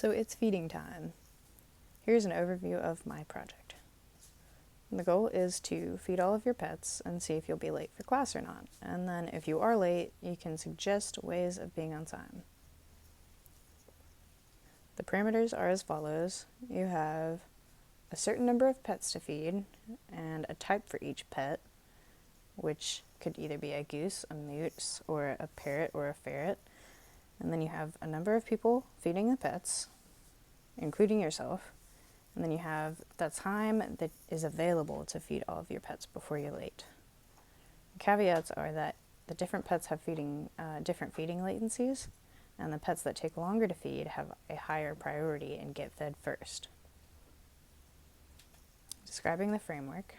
So it's feeding time. Here's an overview of my project. The goal is to feed all of your pets and see if you'll be late for class or not. And then if you are late, you can suggest ways of being on time. The parameters are as follows. You have a certain number of pets to feed and a type for each pet, which could either be a goose, a moose, or a parrot or a ferret. And then you have a number of people feeding the pets, including yourself. And then you have the time that is available to feed all of your pets before you're late. The caveats are that the different pets have different feeding latencies, and the pets that take longer to feed have a higher priority and get fed first. Describing the framework,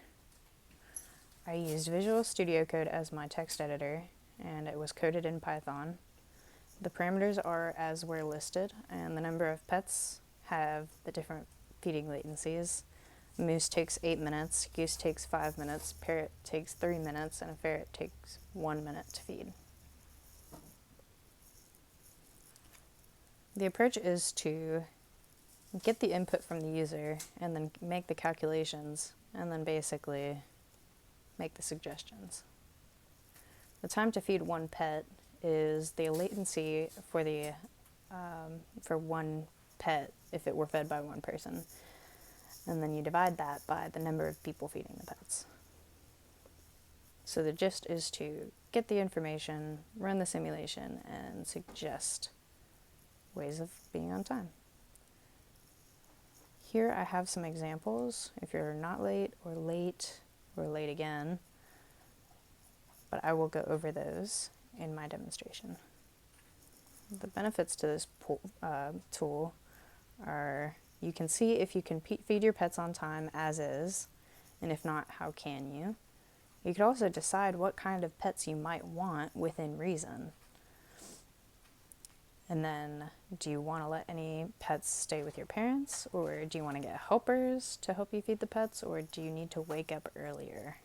I used Visual Studio Code as my text editor, and it was coded in Python. The parameters are as were listed, and the number of pets have the different feeding latencies. Moose takes 8 minutes, goose takes 5 minutes, parrot takes 3 minutes, and a ferret takes 1 minute to feed. The approach is to get the input from the user and then make the calculations and then basically make the suggestions. The time to feed one pet is the latency for one pet if it were fed by one person. And then you divide that by the number of people feeding the pets. So the gist is to get the information, run the simulation, and suggest ways of being on time. Here I have some examples if you're not late or late again, but I will go over those in my demonstration. The benefits to this tool are you can see if you can feed your pets on time as is, and if not, how can you? You could also decide what kind of pets you might want within reason. And then, do you want to let any pets stay with your parents, or do you want to get helpers to help you feed the pets, or do you need to wake up earlier?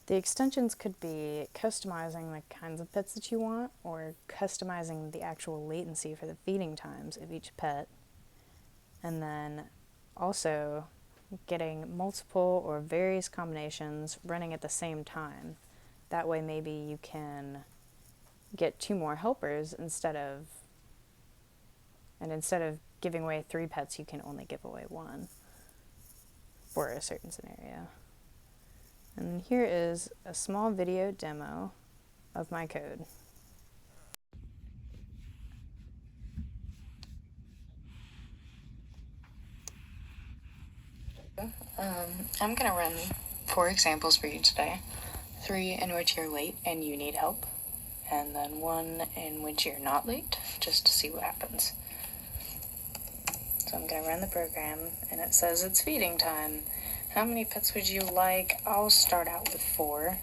The extensions could be customizing the kinds of pets that you want, or customizing the actual latency for the feeding times of each pet, and then also getting multiple or various combinations running at the same time. That way maybe you can get 2 more helpers instead of giving away 3 pets, you can only give away 1 for a certain scenario. And here is a small video demo of my code. I'm going to run 4 examples for you today. 3 in which you're late and you need help, and then 1 in which you're not late, just to see what happens. So I'm going to run the program, and it says it's feeding time. How many pets would you like? I'll start out with 4,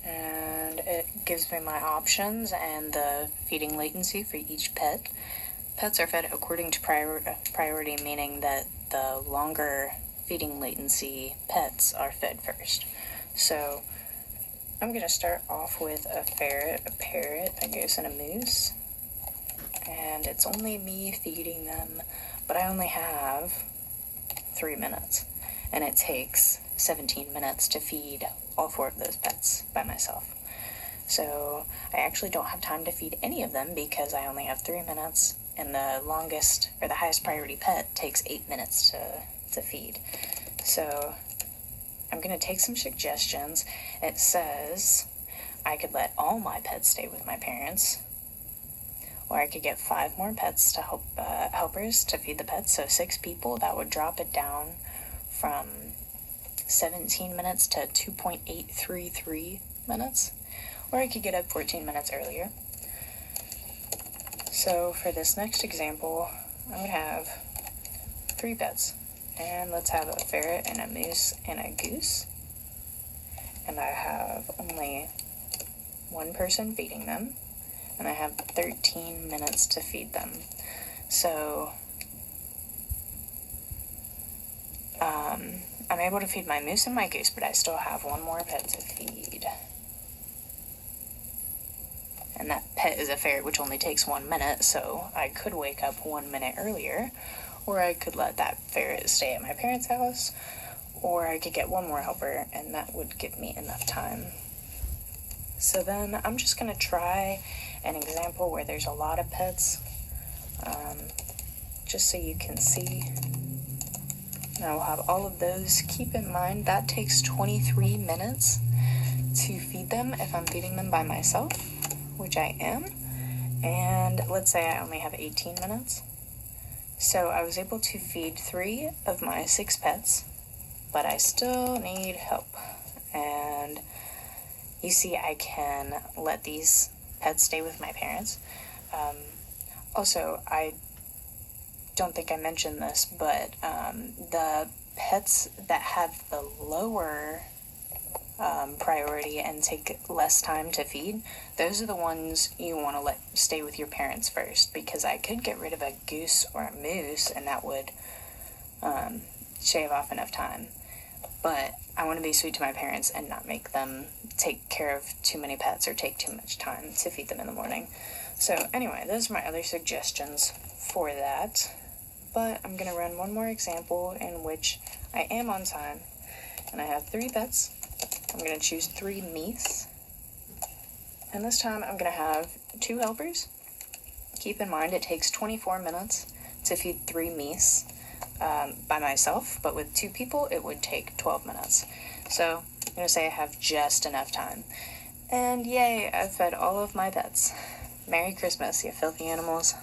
and it gives me my options and the feeding latency for each pet. Pets are fed according to priority, meaning that the longer feeding latency pets are fed first. So I'm going to start off with a ferret, a parrot, a goose, and a moose. And it's only me feeding them, but I only have 3 minutes. And it takes 17 minutes to feed all 4 of those pets by myself. So I actually don't have time to feed any of them because I only have 3 minutes, and the longest or the highest priority pet takes 8 minutes to feed. So I'm going to take some suggestions. It says I could let all my pets stay with my parents, or I could get 5 more pets to help helpers to feed the pets, so 6 people. That would drop it down from 17 minutes to 2.833 minutes, or I could get up 14 minutes earlier. So for this next example, I would have 3 pets, and let's have a ferret and a moose and a goose, and I have only 1 person feeding them, and I have 13 minutes to feed them. So I'm able to feed my moose and my goose, but I still have 1 more pet to feed. and that pet is a ferret, which only takes 1 minute, so I could wake up 1 minute earlier, or I could let that ferret stay at my parents' house, or I could get one more helper, and that would give me enough time. So then I'm just going to try an example where there's a lot of pets, just so you can see. And I'll have all of those. Keep in mind that takes 23 minutes to feed them if I'm feeding them by myself, which I am. And let's say I only have 18 minutes. So I was able to feed 3 of my 6 pets, but I still need help. And you see, I can let these pets stay with my parents. Also, I don't think I mentioned this, but the pets that have the lower priority and take less time to feed, those are the ones you want to let stay with your parents first, because I could get rid of a goose or a moose and that would shave off enough time. But I want to be sweet to my parents and not make them take care of too many pets or take too much time to feed them in the morning. So anyway, those are my other suggestions for that. But I'm going to run one more example in which I am on time, and I have 3 pets. I'm going to choose 3 meese, and this time I'm going to have 2 helpers. Keep in mind it takes 24 minutes to feed 3 meese by myself, but with 2 people it would take 12 minutes. So I'm going to say I have just enough time. And yay, I've fed all of my pets. Merry Christmas, you filthy animals.